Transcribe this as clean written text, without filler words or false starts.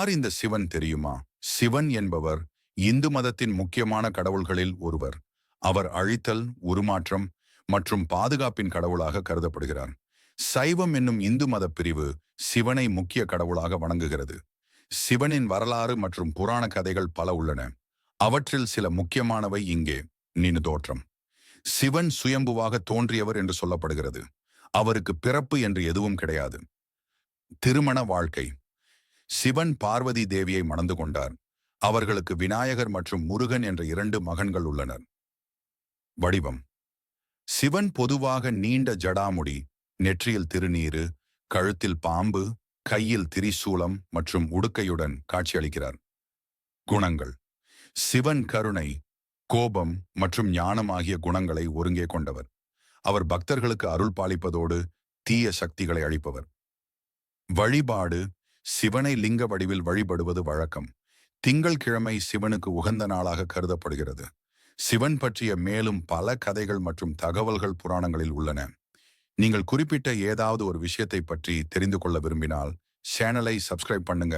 யார் இந்த சிவன் தெரியுமா? சிவன் என்பவர் இந்து மதத்தின் முக்கியமான கடவுள்களில் ஒருவர். அவர் அழித்தல், உருமாற்றம் மற்றும் பாதுகாப்பின் கடவுளாக கருதப்படுகிறார். சைவம் என்னும் இந்து மத பிரிவு சிவனை முக்கிய கடவுளாக வணங்குகிறது. சிவனின் வரலாறு மற்றும் புராண கதைகள் பல உள்ளன. அவற்றில் சில முக்கியமானவை இங்கே. நினு தோற்றம். சிவன் சுயம்புவாக தோன்றியவர் என்று சொல்லப்படுகிறது. அவருக்கு பிறப்பு என்று எதுவும் கிடையாது. திருமண வாழ்க்கை. சிவன் பார்வதி தேவியை மணந்து கொண்டார். அவர்களுக்கு விநாயகர் மற்றும் முருகன் என்ற 2 மகன்கள் உள்ளனர். வடிவம். சிவன் பொதுவாக நீண்ட ஜடாமுடி, நெற்றியில் திருநீறு, கழுத்தில் பாம்பு, கையில் திரிசூலம் மற்றும் உடுக்கையுடன் காட்சியளிக்கிறார். குணங்கள். சிவன் கருணை, கோபம் மற்றும் ஞானம் ஆகிய குணங்களை ஒருங்கே கொண்டவர். அவர் பக்தர்களுக்கு அருள் பாலிப்பதோடு தீய சக்திகளை அழிப்பவர். வழிபாடு. சிவனை லிங்க வடிவில் வழிபடுவது வழக்கம். திங்கள்கிழமை சிவனுக்கு உகந்த நாளாக கருதப்படுகிறது. சிவன் பற்றிய மேலும் பல கதைகள் மற்றும் தகவல்கள் புராணங்களில் உள்ளன. நீங்கள் குறிப்பிட்ட ஏதாவது ஒரு விஷயத்தை பற்றி தெரிந்து கொள்ள விரும்பினால் சேனலை சப்ஸ்கிரைப் பண்ணுங்க.